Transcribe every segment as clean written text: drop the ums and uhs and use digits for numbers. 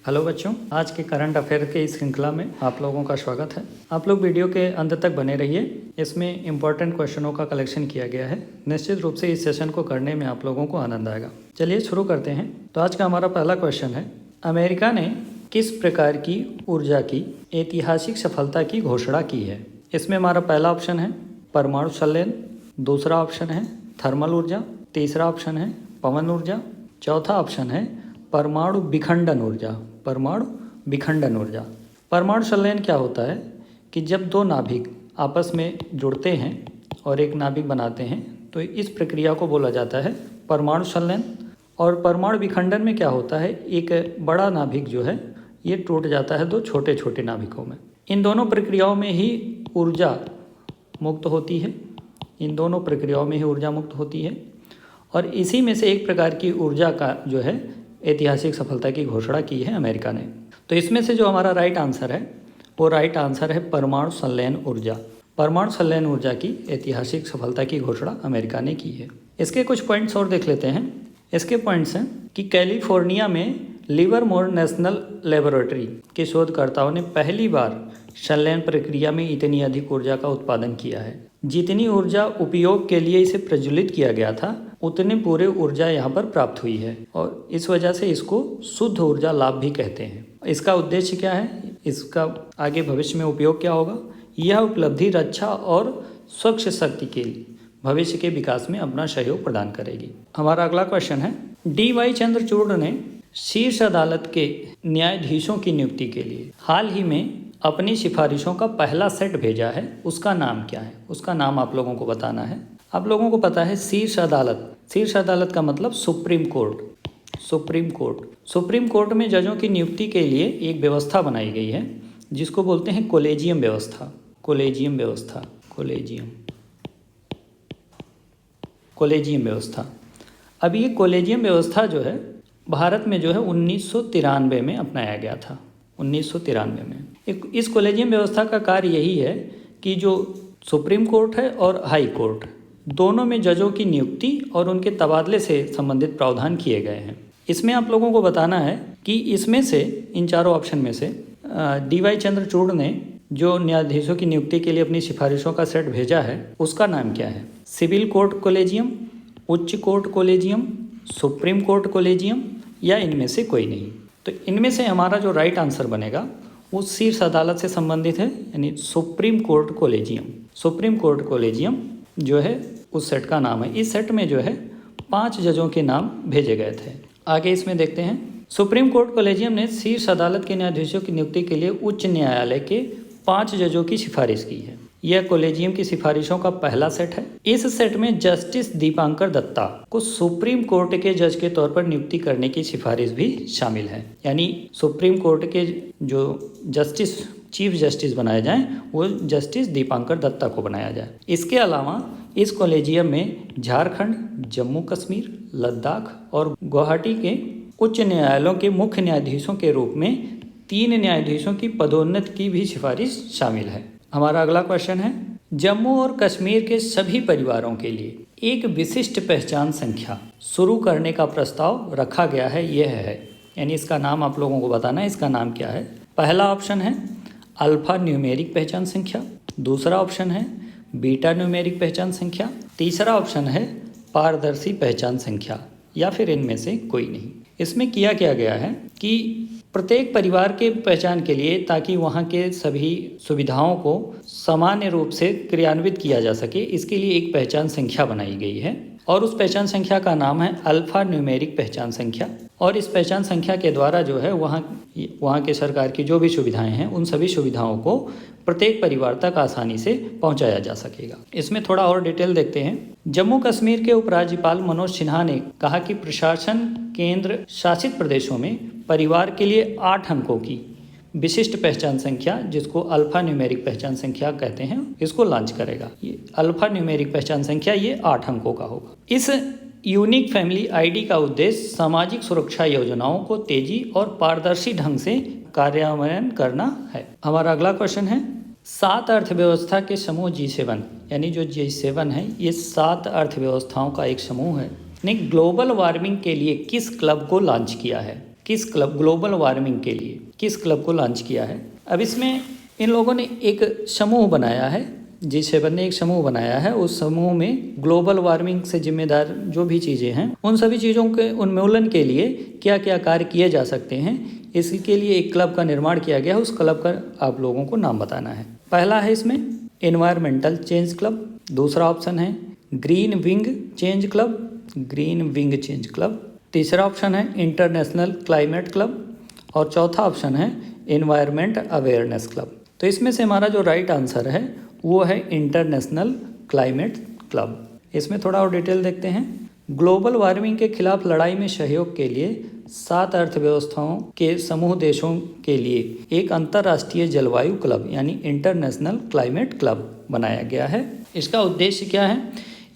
Hello बच्चों, आज के करंट अफेयर के इस श्रृंखला में आप लोगों का स्वागत है। आप लोग वीडियो के अंत तक बने रहिए। इसमें इम्पोर्टेंट क्वेश्चनों का कलेक्शन किया गया है। निश्चित रूप से इस सेशन को करने में आप लोगों को आनंद आएगा। चलिए शुरू करते हैं। तो आज का हमारा पहला क्वेश्चन है, अमेरिका ने किस प्रकार की ऊर्जा की ऐतिहासिक सफलता की घोषणा की है? इसमें हमारा पहला ऑप्शन है परमाणु संलयन, दूसरा ऑप्शन है थर्मल ऊर्जा, तीसरा ऑप्शन है पवन ऊर्जा, चौथा ऑप्शन है परमाणु विखंडन ऊर्जा। परमाणु विखंडन ऊर्जा। परमाणु संलयन क्या होता है कि जब दो नाभिक आपस में जुड़ते हैं और एक नाभिक बनाते हैं तो इस प्रक्रिया को बोला जाता है परमाणु संलयन। और परमाणु विखंडन में क्या होता है, एक बड़ा नाभिक जो है ये टूट जाता है दो छोटे छोटे नाभिकों में। इन दोनों प्रक्रियाओं में ही ऊर्जा मुक्त होती है। इन दोनों प्रक्रियाओं में ही ऊर्जा मुक्त होती है और इसी में से एक प्रकार की ऊर्जा का जो है ऐतिहासिक सफलता की घोषणा की है अमेरिका ने। तो इसमें से जो हमारा राइट आंसर है वो राइट आंसर है परमाणु संलयन ऊर्जा। परमाणु संलयन ऊर्जा की ऐतिहासिक सफलता की घोषणा अमेरिका ने की है। इसके कुछ पॉइंट्स और देख लेते हैं। इसके पॉइंट्स हैं कि कैलिफोर्निया में लिवरमोर नेशनल लेबोरेटरी के शोधकर्ताओं ने पहली बार संलयन प्रक्रिया में इतनी अधिक ऊर्जा का उत्पादन किया है। जितनी ऊर्जा उपयोग के लिए इसे प्रज्वलित किया गया था उतने पूरे ऊर्जा यहाँ पर प्राप्त हुई है और इस वजह से इसको शुद्ध ऊर्जा लाभ भी कहते हैं। इसका उद्देश्य क्या है, इसका आगे भविष्य में उपयोग क्या होगा? यह उपलब्धि रक्षा और स्वच्छ शक्ति के लिए भविष्य के विकास में अपना सहयोग प्रदान करेगी। हमारा अगला क्वेश्चन है, DY चंद्रचूड़ ने शीर्ष अदालत के न्यायाधीशों की नियुक्ति के लिए हाल ही में अपनी सिफारिशों का पहला सेट भेजा है। उसका नाम क्या है? उसका नाम आप लोगों को बताना है। आप लोगों को पता है शीर्ष अदालत। शीर्ष अदालत का मतलब supreme court. Supreme court. Supreme court में जजों की नियुक्ति के लिए एक व्यवस्था बनाई गई है जिसको बोलते हैं कोलेजियम व्यवस्था। कोलेजियम व्यवस्था। कोलेजियम व्यवस्था। अब ये कोलेजियम व्यवस्था जो है भारत में जो है 1993 में अपनाया गया था। 1993 में इस कोलेजियम व्यवस्था का कार्य यही है कि जो सुप्रीम कोर्ट है और हाई कोर्ट दोनों में जजों की नियुक्ति और उनके तबादले से संबंधित प्रावधान किए गए हैं। इसमें आप लोगों को बताना है कि इसमें से इन चारों ऑप्शन में से DY चंद्रचूड़ ने जो न्यायाधीशों की नियुक्ति के लिए अपनी सिफारिशों का सेट भेजा है उसका नाम क्या है? सिविल कोर्ट कोलेजियम, उच्च court collegium, supreme court collegium या इनमें से कोई नहीं। तो इनमें से हमारा जो राइट आंसर बनेगा वो शीर्ष अदालत से संबंधित है, यानी supreme court collegium. Supreme court collegium जो है उस सेट का नाम है। इस सेट में जो है 5 जजों के नाम भेजे गए थे। आगे इसमें देखते हैं, सुप्रीम कोर्ट कोलेजियम ने शीर्ष अदालत के न्यायाधीशों की नियुक्ति के लिए उच्च न्यायालय के 5 जजों की सिफारिश की है। यह कोलेजियम की सिफारिशों का पहला सेट है। इस सेट में जस्टिस दीपांकर दत्ता को सुप्रीम कोर्ट के जज के तौर पर नियुक्ति करने की सिफारिश भी शामिल है, यानी सुप्रीम कोर्ट के जो जस्टिस चीफ जस्टिस बनाए जाएं वो जस्टिस दीपांकर दत्ता को बनाया जाए। इसके अलावा इस कोलेजियम में झारखंड, जम्मू कश्मीर, लद्दाख और गुवाहाटी के उच्च न्यायालयों के मुख्य न्यायाधीशों के रूप में 3 न्यायाधीशों की पदोन्नति की भी सिफारिश शामिल है। हमारा अगला क्वेश्चन है, जम्मू और कश्मीर के सभी परिवारों के लिए एक विशिष्ट पहचान संख्या शुरू करने का प्रस्ताव रखा गया है। यह है, यानी इसका नाम आप लोगों को बताना है। इसका नाम क्या है? पहला ऑप्शन है अल्फा न्यूमेरिक पहचान संख्या, दूसरा ऑप्शन है बीटा न्यूमेरिक पहचान संख्या, तीसरा ऑप्शन है पारदर्शी पहचान संख्या या फिर इनमें से कोई नहीं। इसमें किया गया है कि प्रत्येक परिवार के पहचान के लिए, ताकि वहाँ के सभी सुविधाओं को सामान्य रूप से क्रियान्वित किया जा सके, इसके लिए एक पहचान संख्या बनाई गई है और उस पहचान संख्या का नाम है अल्फा न्यूमेरिक पहचान संख्या। और इस पहचान संख्या के द्वारा जो है वहाँ के सरकार की जो भी सुविधाएं हैं उन सभी सुविधाओं को प्रत्येक परिवार तक आसानी से पहुंचाया जा सकेगा। इसमें थोड़ा और डिटेल देखते हैं। जम्मू कश्मीर के उपराज्यपाल मनोज सिन्हा ने कहा कि प्रशासन केंद्र शासित प्रदेशों में परिवार के लिए 8 अंकों की विशिष्ट पहचान संख्या, जिसको अल्फा न्यूमेरिक पहचान संख्या कहते हैं, इसको लॉन्च करेगा। ये अल्फा न्यूमेरिक पहचान संख्या ये 8 अंकों का होगा। इस यूनिक फैमिली आईडी का उद्देश्य सामाजिक सुरक्षा योजनाओं को तेजी और पारदर्शी ढंग से कार्यान्वयन करना है। हमारा अगला क्वेश्चन है, 7 अर्थव्यवस्था के समूह G7, यानी जो G7 है ये 7 अर्थव्यवस्थाओं का एक समूह है, ने ग्लोबल वार्मिंग के लिए किस क्लब को लॉन्च किया है? किस क्लब, ग्लोबल वार्मिंग के लिए किस क्लब को लॉन्च किया है। अब इसमें इन लोगों ने एक समूह बनाया है, G7 ने एक समूह बनाया है। उस समूह में ग्लोबल वार्मिंग से जिम्मेदार जो भी चीज़ें हैं उन सभी चीज़ों के उन्मूलन के लिए क्या क्या कार्य किए जा सकते हैं, इसके लिए एक क्लब का निर्माण किया गया है। उस क्लब का आप लोगों को नाम बताना है। पहला है इसमें एनवायरमेंटल चेंज क्लब, दूसरा ऑप्शन है green wing change club, green wing change club, तीसरा ऑप्शन है इंटरनेशनल क्लाइमेट क्लब और चौथा ऑप्शन है एनवायरमेंट अवेयरनेस क्लब। तो इसमें से हमारा जो राइट आंसर है वो है इंटरनेशनल क्लाइमेट क्लब। इसमें थोड़ा और डिटेल देखते हैं। ग्लोबल वार्मिंग के खिलाफ लड़ाई में सहयोग के लिए 7 अर्थव्यवस्थाओं के समूह देशों के लिए एक अंतर्राष्ट्रीय जलवायु क्लब यानी इंटरनेशनल क्लाइमेट क्लब बनाया गया है। इसका उद्देश्य क्या है?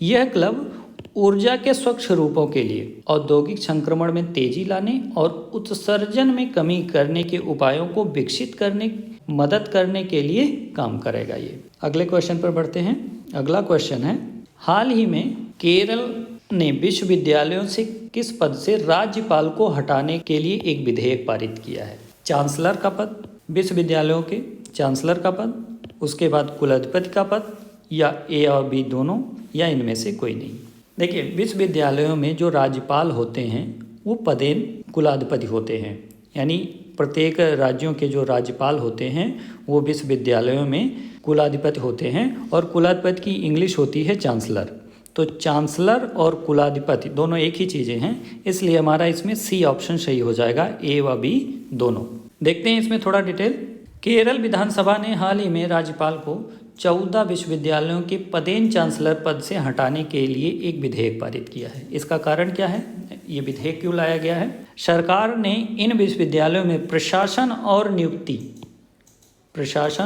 यह क्लब ऊर्जा के स्वच्छ रूपों के लिए औद्योगिक संक्रमण में तेजी लाने और उत्सर्जन में कमी करने के उपायों को विकसित करने मदद करने के लिए काम करेगा। ये अगले क्वेश्चन पर बढ़ते हैं। अगला क्वेश्चन है, हाल ही में केरल ने विश्वविद्यालयों से किस पद से राज्यपाल को हटाने के लिए एक विधेयक पारित किया है? चांसलर का पद, विश्वविद्यालयों के चांसलर का पद, उसके बाद कुलाधिपति का पद, या ए और बी दोनों, या इनमें से कोई नहीं। देखिए, विश्वविद्यालयों में जो राज्यपाल होते हैं वो पदेन कुलाधिपति होते हैं, यानी प्रत्येक राज्यों के जो राज्यपाल होते हैं वो विश्वविद्यालयों में कुलाधिपति होते हैं और कुलाधिपति की इंग्लिश होती है चांसलर। तो चांसलर और कुलाधिपति दोनों एक ही चीज़ें हैं, इसलिए हमारा इसमें सी ऑप्शन सही हो जाएगा, ए व बी दोनों। देखते हैं इसमें थोड़ा डिटेल। केरल विधानसभा ने हाल ही में राज्यपाल को 14 विश्वविद्यालयों के पदेन चांसलर पद से हटाने के लिए एक विधेयक पारित किया है। इसका कारण क्या है? ये विधेयक क्यों लाया गया है? सरकार ने इन विश्वविद्यालयों में प्रशासन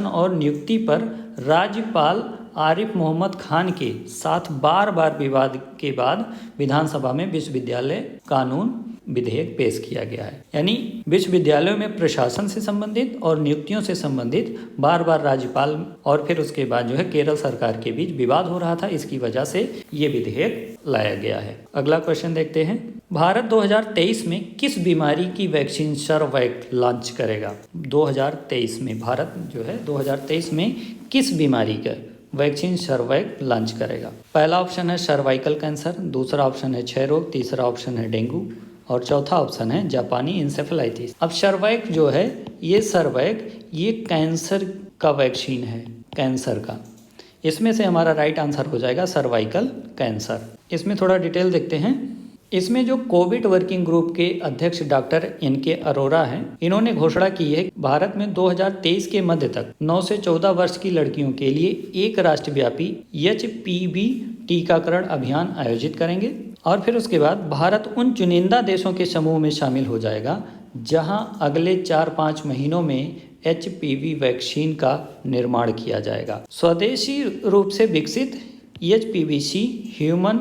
और नियुक्ति पर राज्यपाल आरिफ मोहम्मद खान के साथ बार बार विवाद के बाद विधानसभा में विश्वविद्यालय कानून विधेयक पेश किया गया है। यानी विश्वविद्यालयों में प्रशासन से संबंधित और नियुक्तियों से संबंधित बार बार राज्यपाल और फिर उसके बाद जो है केरल सरकार के बीच विवाद हो रहा था, इसकी वजह से ये विधेयक लाया गया है। अगला क्वेश्चन देखते हैं। भारत 2023 में किस बीमारी की वैक्सीन सर्वैक लॉन्च करेगा? 2023 में भारत जो है 2023 में किस बीमारी का वैक्सीन सर्वैक लॉन्च करेगा? पहला ऑप्शन है सर्वाइकल कैंसर, दूसरा ऑप्शन है क्षय रोग, तीसरा ऑप्शन है डेंगू और चौथा ऑप्शन है जापानी इंसेफेलाइटिस। अब सर्वैक जो है ये कैंसर का वैक्सीन है, कैंसर का। इसमें से हमारा राइट आंसर हो जाएगा सर्वाइकल कैंसर। इसमें थोड़ा डिटेल देखते हैं। इसमें जो कोविड वर्किंग ग्रुप के अध्यक्ष डॉक्टर एन.के. अरोरा हैं, इन्होंने घोषणा की है भारत में 2023 के मध्य तक 9 से 14 वर्ष की लड़कियों के लिए एक राष्ट्रव्यापी HPV टीकाकरण अभियान आयोजित करेंगे और फिर उसके बाद भारत उन चुनिंदा देशों के समूह में शामिल हो जाएगा जहां अगले 4-5 महीनों में HPV वैक्सीन का निर्माण किया जाएगा। स्वदेशी रूप से विकसित HPV human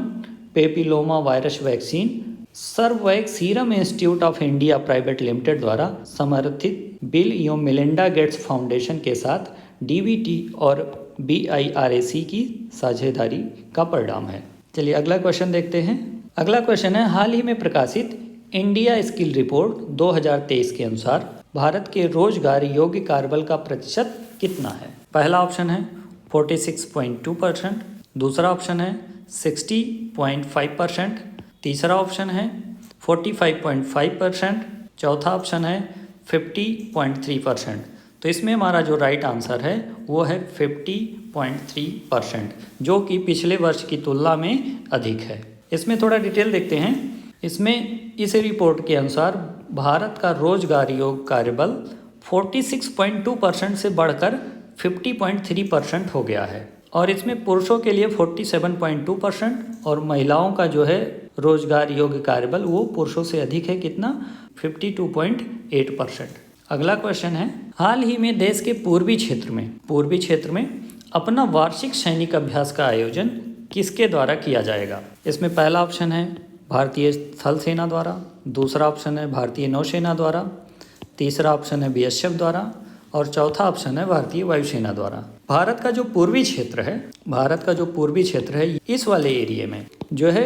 papilloma virus vaccine Cervavac serum institute of India private limited द्वारा समर्थित बिल एवं मेलिंडा गेट्स फाउंडेशन के साथ DBT और BIRAC की साझेदारी का परिणाम है। चलिए अगला क्वेश्चन देखते हैं। अगला क्वेश्चन है, हाल ही में प्रकाशित इंडिया स्किल रिपोर्ट 2023 के अनुसार भारत के रोजगार योग्य कार्यबल का प्रतिशत कितना है? पहला ऑप्शन है 46.2%, दूसरा ऑप्शन है 60.5%, तीसरा ऑप्शन है 45.5%, चौथा ऑप्शन है 50.3%। तो इसमें हमारा जो राइट आंसर है वो है 50.3%, जो कि पिछले वर्ष की तुलना में अधिक है। इसमें थोड़ा डिटेल देखते हैं। इसमें इस रिपोर्ट के अनुसार भारत का रोजगार योग्य कार्यबल 46.2% से बढ़कर 50.3% हो गया है और इसमें पुरुषों के लिए 47.2% और महिलाओं का जो है रोजगार योग्य कार्यबल वो पुरुषों से अधिक है, कितना? 52.8%। अगला क्वेश्चन है, हाल ही में देश के पूर्वी क्षेत्र में अपना वार्षिक सैनिक अभ्यास का आयोजन किसके द्वारा किया जाएगा? इसमें पहला ऑप्शन है भारतीय थल सेना द्वारा, दूसरा ऑप्शन है भारतीय नौसेना द्वारा, तीसरा ऑप्शन है BSF द्वारा और चौथा ऑप्शन है भारतीय वायुसेना द्वारा। भारत का जो पूर्वी क्षेत्र है इस वाले एरिया में जो है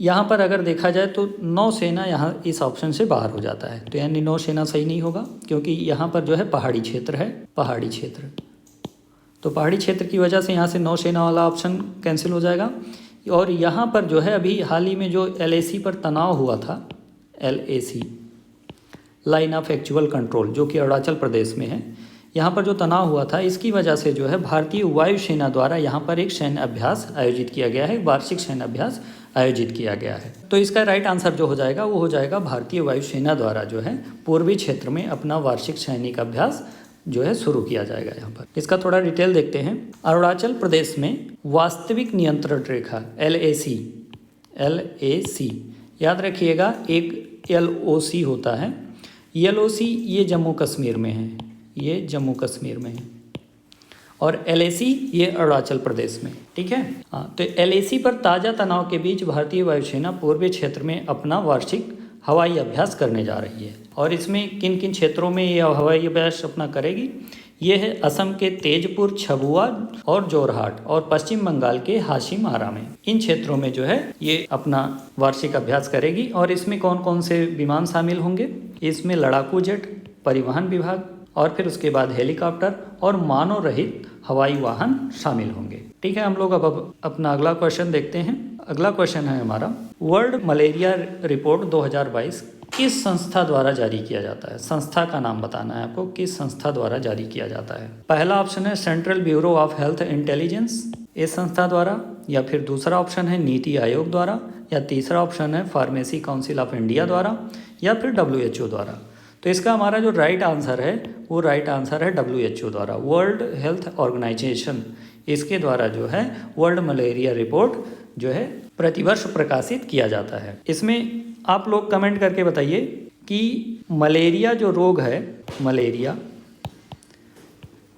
यहाँ पर अगर देखा जाए तो नौसेना यहाँ इस ऑप्शन से बाहर हो जाता है, तो यानी नौसेना सही नहीं होगा, क्योंकि यहाँ पर जो है पहाड़ी क्षेत्र है, पहाड़ी क्षेत्र, तो पहाड़ी क्षेत्र की वजह से यहाँ से नौसेना वाला ऑप्शन कैंसिल हो जाएगा। और यहाँ पर जो है अभी हाल ही में जो LAC पर तनाव हुआ था, LAC line of actual control, जो कि अरुणाचल प्रदेश में है, यहाँ पर जो तनाव हुआ था इसकी वजह से जो है भारतीय वायुसेना द्वारा यहाँ पर एक सैन्य अभ्यास आयोजित किया गया है, वार्षिक सैन्य अभ्यास आयोजित किया गया है। तो इसका राइट आंसर जो हो जाएगा वो हो जाएगा भारतीय वायुसेना द्वारा जो है पूर्वी क्षेत्र में अपना वार्षिक सैनिक अभ्यास जो है शुरू किया जाएगा। यहाँ पर इसका थोड़ा डिटेल देखते हैं। अरुणाचल प्रदेश में वास्तविक नियंत्रण रेखा LAC याद रखिएगा, एक LOC होता है। LOC ये जम्मू कश्मीर में है, ये जम्मू कश्मीर में है, और LAC ये अरुणाचल प्रदेश में, ठीक है। हाँ, तो LAC पर ताज़ा तनाव के बीच भारतीय वायुसेना पूर्वी क्षेत्र में अपना वार्षिक हवाई अभ्यास करने जा रही है। और इसमें किन किन क्षेत्रों में ये हवाई अभ्यास अपना करेगी? ये है असम के तेजपुर, छबुआ और जोरहाट, और पश्चिम बंगाल के हाशिमारा में। इन क्षेत्रों में जो है ये अपना वार्षिक अभ्यास करेगी। और इसमें कौन कौन से विमान शामिल होंगे? इसमें लड़ाकू जेट, परिवहन विभाग, और फिर उसके बाद हेलीकॉप्टर और मानव रहित हवाई वाहन शामिल होंगे, ठीक है। हम लोग अब अपना अगला क्वेश्चन देखते हैं। अगला क्वेश्चन है हमारा, वर्ल्ड मलेरिया रिपोर्ट 2022 किस संस्था द्वारा जारी किया जाता है? संस्था का नाम बताना है आपको, किस संस्था द्वारा जारी किया जाता है। पहला ऑप्शन है central bureau of health intelligence, इस संस्था द्वारा, या फिर दूसरा ऑप्शन है नीति आयोग द्वारा, या तीसरा ऑप्शन है फार्मेसी काउंसिल ऑफ इंडिया द्वारा, या फिर WHO द्वारा। तो इसका हमारा जो राइट आंसर है वो राइट आंसर है WHO द्वारा, वर्ल्ड हेल्थ ऑर्गेनाइजेशन, इसके द्वारा जो है वर्ल्ड मलेरिया रिपोर्ट जो है प्रतिवर्ष प्रकाशित किया जाता है। इसमें आप लोग कमेंट करके बताइए कि मलेरिया जो रोग है, मलेरिया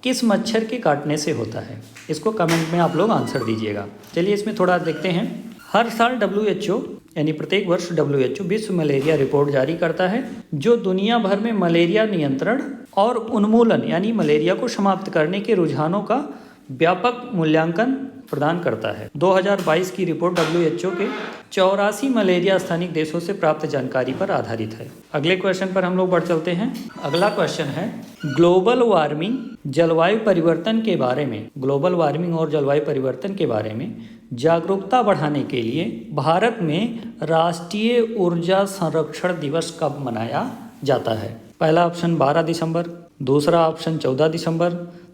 किस मच्छर के काटने से होता है? इसको कमेंट में आप लोग आंसर दीजिएगा। चलिए इसमें थोड़ा देखते हैं। हर साल WHO यानी प्रत्येक वर्ष WHO विश्व मलेरिया रिपोर्ट जारी करता है, जो दुनिया भर में मलेरिया नियंत्रण और उन्मूलन यानी मलेरिया को समाप्त करने के रुझानों का व्यापक मूल्यांकन प्रदान करता है। 2022 की रिपोर्ट WHO के 84 मलेरिया स्थानिक देशों से प्राप्त जानकारी पर आधारित है। अगले क्वेश्चन पर हम लोग बढ़ चलते हैं। अगला क्वेश्चन है, ग्लोबल वार्मिंग जलवायु परिवर्तन के बारे में, ग्लोबल वार्मिंग और जलवायु परिवर्तन के बारे में जागरूकता बढ़ाने के लिए भारत में राष्ट्रीय ऊर्जा संरक्षण दिवस कब मनाया जाता है? पहला ऑप्शन 12 दिसंबर, दूसरा ऑप्शन 14 दिसंबर,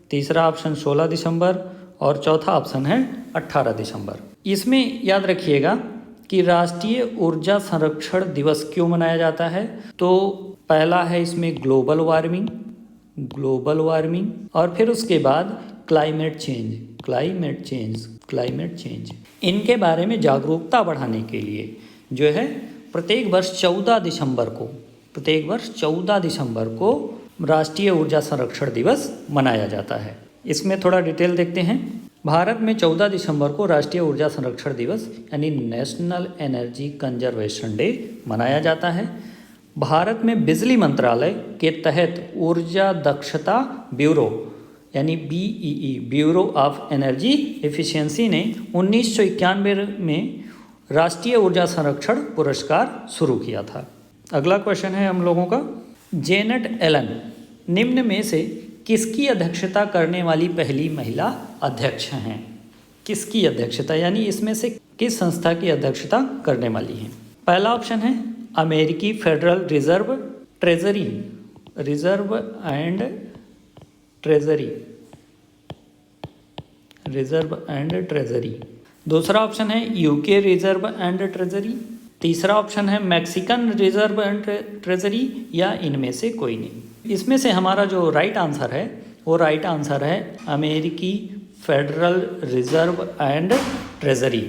तीसरा ऑप्शन 16 दिसंबर, और चौथा ऑप्शन है 18 दिसंबर। इसमें याद रखिएगा कि राष्ट्रीय ऊर्जा संरक्षण दिवस क्यों मनाया जाता है। तो पहला है इसमें ग्लोबल वार्मिंग, ग्लोबल वार्मिंग, और फिर उसके बाद climate change, climate change, climate change. इनके बारे में जागरूकता बढ़ाने के लिए जो है प्रत्येक वर्ष 14 दिसंबर को, प्रत्येक वर्ष 14 दिसंबर को राष्ट्रीय ऊर्जा संरक्षण दिवस मनाया जाता है। इसमें थोड़ा डिटेल देखते हैं। भारत में 14 दिसंबर को राष्ट्रीय ऊर्जा संरक्षण दिवस यानी नेशनल एनर्जी कंजर्वेशन डे मनाया जाता है। भारत में बिजली मंत्रालय के तहत ऊर्जा दक्षता ब्यूरो यानी BEE, bureau of energy efficiency ने 1991 में राष्ट्रीय ऊर्जा संरक्षण पुरस्कार शुरू किया था। अगला क्वेश्चन है हम लोगों का, जेनेट एलन निम्न में से किसकी अध्यक्षता करने वाली पहली महिला अध्यक्ष हैं? किसकी अध्यक्षता यानी इसमें से किस संस्था की अध्यक्षता करने वाली हैं? पहला ऑप्शन है अमेरिकी federal reserve treasury, reserve and treasury, reserve and treasury. दूसरा ऑप्शन है UK रिजर्व एंड ट्रेजरी। तीसरा ऑप्शन है मैक्सिकन रिजर्व एंड ट्रेजरी, या इनमें से कोई नहीं। इसमें से हमारा जो राइट आंसर है वो राइट आंसर है अमेरिकी फेडरल रिजर्व एंड ट्रेजरी।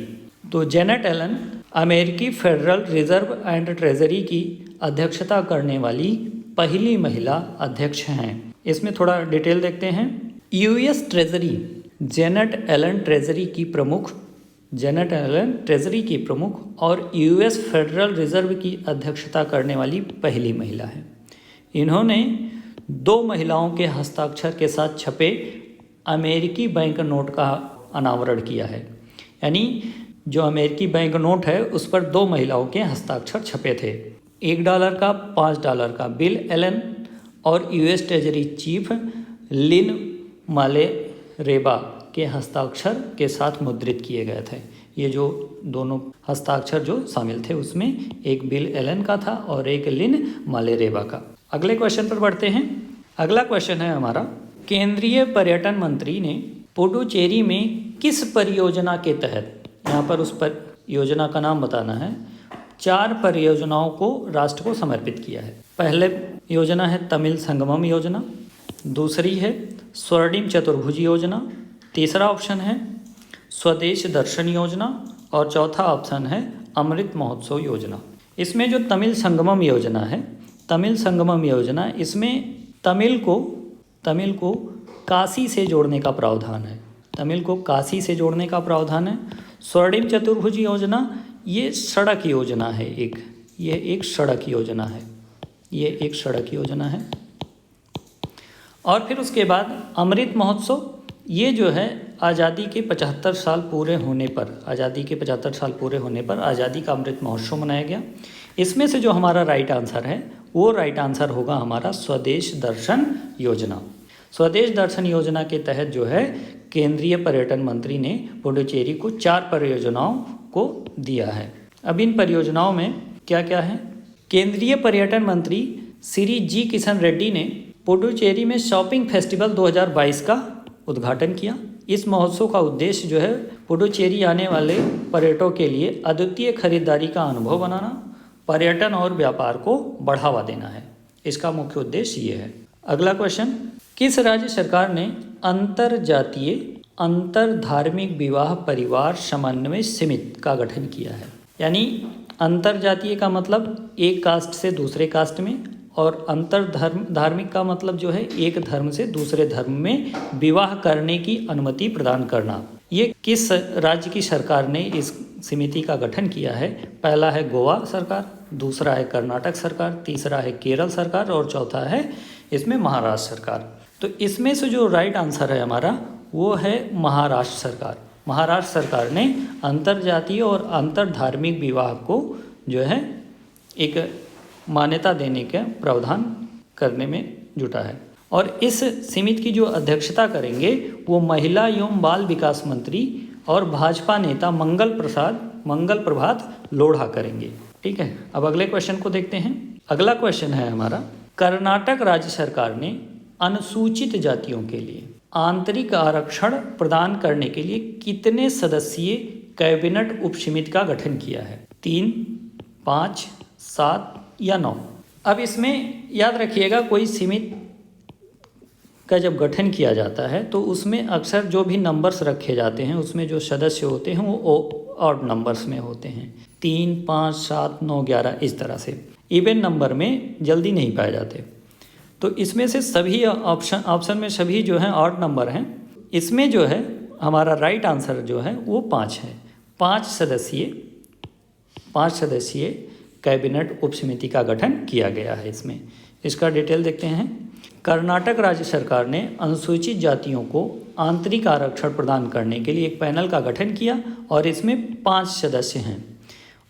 तो जेनेट एलन अमेरिकी फेडरल रिजर्व एंड ट्रेजरी की अध्यक्षता करने वाली पहली महिला अध्यक्ष हैं। इसमें थोड़ा डिटेल देखते हैं। US treasury Janet Yellen treasury की प्रमुख, जेनेट एलन ट्रेजरी की प्रमुख और US फेडरल रिजर्व की अध्यक्षता करने वाली पहली महिला है। इन्होंने 2 महिलाओं के हस्ताक्षर के साथ छपे अमेरिकी बैंक नोट का अनावरण किया है। यानी जो अमेरिकी बैंक नोट है उस पर 2 महिलाओं के हस्ताक्षर छपे थे। $1 का, $5 का बिल एलन और यूएस ट्रेजरी चीफ लिन मालेरेबा के हस्ताक्षर के साथ मुद्रित किए गए थे। ये जो दोनों हस्ताक्षर जो शामिल थे उसमें एक बिल एलन का था और एक लिन मालेरेबा का। अगले क्वेश्चन पर बढ़ते हैं। अगला क्वेश्चन है हमारा, केंद्रीय पर्यटन मंत्री ने पुडुचेरी में किस परियोजना के तहत, यहाँ पर उस पर योजना का नाम बताना है, 4 परियोजनाओं को राष्ट्र को समर्पित किया है। पहले योजना है तमिल संगमम योजना, दूसरी है स्वर्णिम चतुर्भुज योजना, तीसरा ऑप्शन है स्वदेश दर्शन योजना और चौथा ऑप्शन है अमृत महोत्सव योजना। इसमें जो तमिल संगमम योजना है, तमिल संगमम योजना, इसमें तमिल को काशी से जोड़ने का प्रावधान है। तमिल को काशी से जोड़ने का प्रावधान है। स्वर्णिम चतुर्भुज योजना ये सड़क योजना है, ये एक सड़क योजना है, ये एक सड़क योजना है। और फिर उसके बाद अमृत महोत्सव, ये जो है आज़ादी के 75 साल पूरे होने पर, आज़ादी के 75 साल पूरे होने पर आज़ादी का अमृत महोत्सव मनाया गया। इसमें से जो हमारा राइट आंसर है वो राइट आंसर होगा हमारा स्वदेश दर्शन योजना। स्वदेश दर्शन योजना के तहत जो है केंद्रीय पर्यटन मंत्री ने पुडुचेरी को 4 परियोजनाओं को दिया है। अब इन परियोजनाओं में क्या क्या है? केंद्रीय पर्यटन मंत्री श्री जी किशन रेड्डी ने पुडुचेरी में शॉपिंग फेस्टिवल 2022 का उद्घाटन किया। इस महोत्सव का उद्देश्य जो है पुडुचेरी आने वाले पर्यटकों के लिए अद्वितीय खरीदारी का अनुभव बनाना, पर्यटन और व्यापार को बढ़ावा देना है। इसका मुख्य उद्देश्य ये है। अगला क्वेश्चन, किस राज्य सरकार ने अंतरजातीय अंतरधार्मिक विवाह परिवार समन्वय समिति का गठन किया है? यानी अंतरजातीय का मतलब एक कास्ट से दूसरे कास्ट में, और धार्मिक का मतलब जो है एक धर्म से दूसरे धर्म में विवाह करने की अनुमति प्रदान करना। ये किस राज्य की सरकार ने इस समिति का गठन किया है? पहला है गोवा सरकार, दूसरा है कर्नाटक सरकार, तीसरा है केरल सरकार और चौथा है इसमें महाराष्ट्र सरकार। तो इसमें से जो राइट आंसर है हमारा वो है महाराष्ट्र सरकार। महाराष्ट्र सरकार ने अंतरजातीय और अंतरधार्मिक विवाह को जो है एक मान्यता देने के प्रावधान करने में जुटा है। और इस समिति की जो अध्यक्षता करेंगे वो महिला एवं बाल विकास मंत्री और भाजपा नेता मंगल प्रभात लोढ़ा करेंगे। ठीक है, अब अगले क्वेश्चन को देखते हैं। अगला क्वेश्चन है हमारा, कर्नाटक राज्य सरकार ने अनुसूचित जातियों के लिए आंतरिक आरक्षण प्रदान करने के लिए कितने सदस्यीय कैबिनेट उपसमिति का गठन किया है? 3, 5, 7 या 9? अब इसमें याद रखिएगा, कोई समिति का जब गठन किया जाता है तो उसमें अक्सर जो भी नंबर्स रखे जाते हैं उसमें जो सदस्य होते हैं वो ऑड नंबर्स में होते हैं। 3, 5, 7, 9, 11 इस तरह से। इवन नंबर में जल्दी नहीं पाए जाते। तो इसमें से सभी ऑप्शन में सभी जो हैं ऑड नंबर हैं। इसमें जो है हमारा राइट आंसर जो है वो 5 है। 5 सदस्यीय कैबिनेट उपसमिति का गठन किया गया है इसमें। इसका डिटेल देखते हैं। कर्नाटक राज्य सरकार ने अनुसूचित जातियों को आंतरिक आरक्षण प्रदान करने के लिए एक पैनल का गठन किया और इसमें 5 सदस्य हैं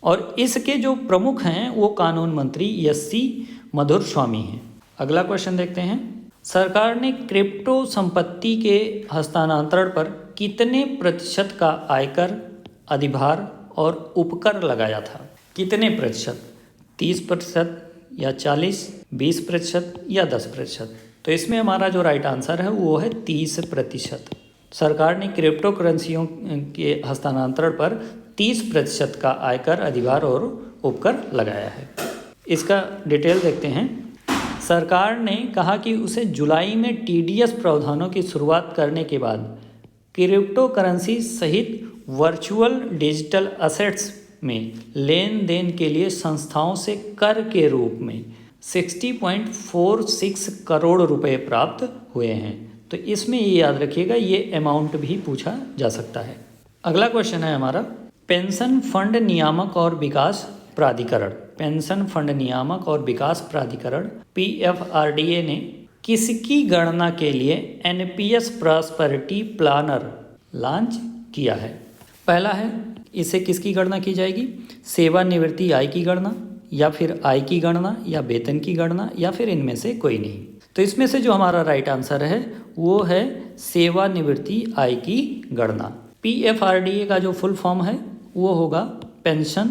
और इसके जो प्रमुख हैं वो कानून मंत्री एस.सी. मधुरस्वामी हैं। अगला क्वेश्चन देखते हैं। सरकार ने क्रिप्टो संपत्ति के हस्तांतरण पर कितने प्रतिशत का आयकर, अधिभार और उपकर लगाया था? कितने प्रतिशत? 30% या 40%, 20% या 10%? तो इसमें हमारा जो राइट आंसर है वो है 30%। सरकार ने क्रिप्टो करेंसियों के हस्तांतरण पर 30% का आयकर, अधिभार और उपकर लगाया है। इसका डिटेल देखते हैं। सरकार ने कहा कि उसे जुलाई में TDS प्रावधानों की शुरुआत करने के बाद क्रिप्टो करेंसी सहित वर्चुअल डिजिटल असेट्स में लेन देन के लिए संस्थाओं से कर के रूप में 60.46 करोड़ रुपए प्राप्त हुए हैं। तो इसमें ये याद रखिएगा, ये अमाउंट भी पूछा जा सकता है। अगला क्वेश्चन है हमारा, पेंशन फंड नियामक और विकास प्राधिकरण, पेंशन फंड नियामक और विकास प्राधिकरण PFRDA ने किसकी गणना के लिए NPS प्रॉस्पेरिटी प्लानर लॉन्च किया है? पहला है, इसे किसकी गणना की जाएगी? सेवानिवृत्ति आय की गणना, या फिर आय की गणना, या वेतन की गणना, या फिर इनमें से कोई नहीं। तो इसमें से जो हमारा राइट आंसर है वो है सेवानिवृत्ति आय की गणना। PFRDA का जो फुल फॉर्म है वो होगा pension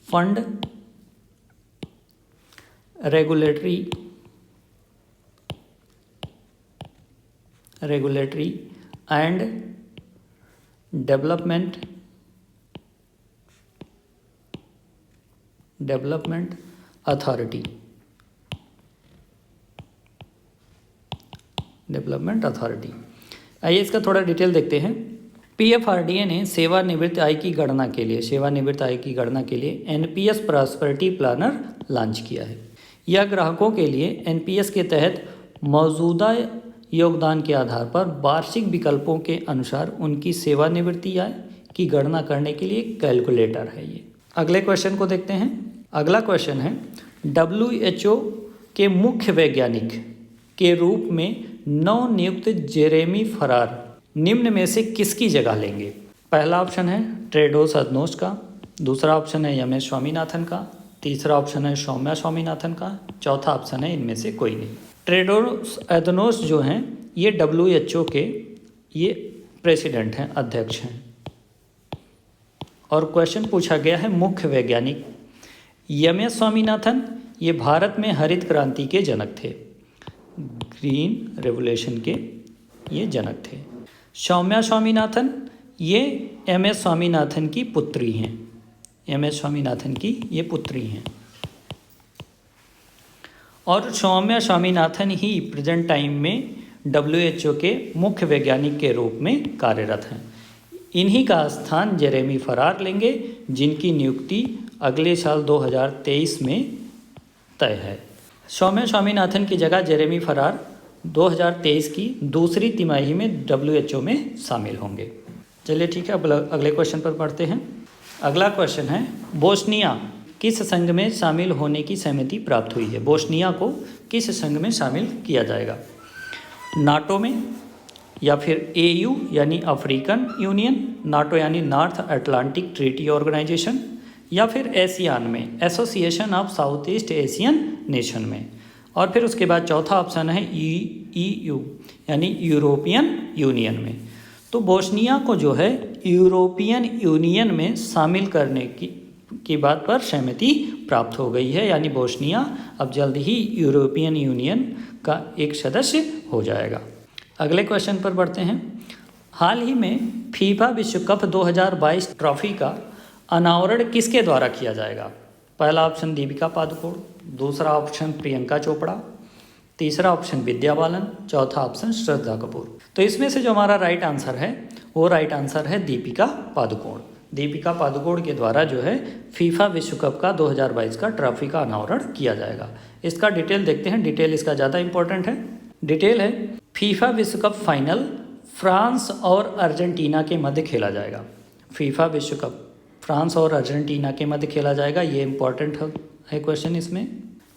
fund regulatory and development authority. आइए इसका थोड़ा डिटेल देखते हैं। PFRDA ने सेवानिवृत्त आय की गणना के लिए NPS प्रॉस्पेरिटी प्लानर लॉन्च किया है। यह ग्राहकों के लिए NPS के तहत मौजूदा योगदान के आधार पर वार्षिक विकल्पों के अनुसार उनकी सेवानिवृत्ति आय की गणना करने के लिए कैलकुलेटर है ये। अगले क्वेश्चन को देखते हैं। अगला क्वेश्चन है, WHO के मुख्य वैज्ञानिक के रूप में नवनियुक्त जेरेमी फरार निम्न में से किसकी जगह लेंगे? पहला ऑप्शन है टेड्रोस अधनोम का, दूसरा ऑप्शन है MS स्वामीनाथन का, तीसरा ऑप्शन है सौम्या स्वामीनाथन का, चौथा ऑप्शन है इनमें से कोई नहीं। टेड्रोस अधनोम जो हैं ये WHO के ये प्रेसिडेंट हैं, अध्यक्ष हैं। और क्वेश्चन पूछा गया है मुख्य वैज्ञानिक। MS स्वामीनाथन ये भारत में हरित क्रांति के जनक थे, ग्रीन रेवोल्यूशन के ये जनक थे। सौम्या स्वामीनाथन ये MS स्वामीनाथन की पुत्री हैं, MS स्वामीनाथन की ये पुत्री हैं। और सौम्या स्वामीनाथन ही प्रेजेंट टाइम में WHO के मुख्य वैज्ञानिक के रूप में कार्यरत हैं। इन्हीं का स्थान जेरेमी फरार लेंगे, जिनकी नियुक्ति अगले साल 2023 में तय है। सौम्या स्वामीनाथन की जगह जेरेमी फरार 2023 की दूसरी तिमाही में WHO में शामिल होंगे। चलिए ठीक है, अब अगले क्वेश्चन पर पढ़ते हैं। अगला क्वेश्चन है, बोस्निया किस संघ में शामिल होने की सहमति प्राप्त हुई है? बोस्निया को किस संघ में शामिल किया जाएगा? नाटो में, या फिर AU यानी अफ्रीकन यूनियन, नाटो यानी नॉर्थ अटलांटिक ट्रीटी ऑर्गेनाइजेशन, या फिर एशियान में, association of south east Asian nation में। और फिर उसके बाद चौथा ऑप्शन है EU यानी यूरोपियन यूनियन में। तो बोस्निया को जो है यूरोपियन यूनियन में शामिल करने की बात पर सहमति प्राप्त हो गई है, यानी बोस्निया अब जल्द ही यूरोपियन यूनियन का एक सदस्य हो जाएगा। अगले क्वेश्चन पर बढ़ते हैं। हाल ही में फीफा विश्व कप 2022 ट्रॉफी का अनावरण किसके द्वारा किया जाएगा? पहला ऑप्शन दीपिका पादुकोण, दूसरा ऑप्शन प्रियंका चोपड़ा, तीसरा ऑप्शन विद्या बालन, चौथा ऑप्शन श्रद्धा कपूर। तो इसमें से जो हमारा राइट आंसर है वो राइट आंसर है दीपिका पादुकोण। दीपिका पादुकोण के द्वारा जो है फीफा विश्व कप का 2022 का ट्रॉफी का अनावरण किया जाएगा। इसका डिटेल देखते हैं, डिटेल इसका ज़्यादा इंपॉर्टेंट है। डिटेल है, फीफा विश्व कप फाइनल फ्रांस और अर्जेंटीना के मध्य खेला जाएगा। फीफा विश्व कप फ्रांस और अर्जेंटीना के मध्य खेला जाएगा, ये इंपॉर्टेंट है क्वेश्चन इसमें।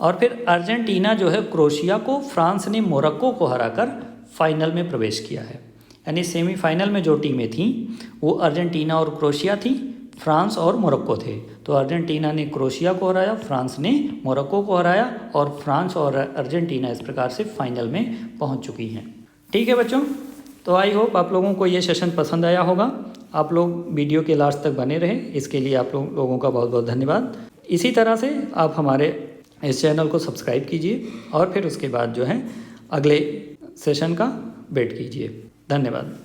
और फिर अर्जेंटीना जो है क्रोशिया को, फ्रांस ने मोरक्को को हराकर फाइनल में प्रवेश किया है। यानी सेमीफाइनल में जो टीमें थीं वो अर्जेंटीना और क्रोशिया थी, फ्रांस और मोरक्को थे। तो अर्जेंटीना ने क्रोशिया को हराया, फ्रांस ने मोरक्को को हराया, और फ्रांस और अर्जेंटीना इस प्रकार से फाइनल में पहुंच चुकी हैं। ठीक है बच्चों, तो आई होप आप लोगों को ये सेशन पसंद आया होगा। आप लोग वीडियो के लास्ट तक बने रहे, इसके लिए आप लोगों का बहुत बहुत धन्यवाद। इसी तरह से आप हमारे इस चैनल को सब्सक्राइब कीजिए और फिर उसके बाद जो है अगले सेशन का वेट कीजिए। धन्यवाद।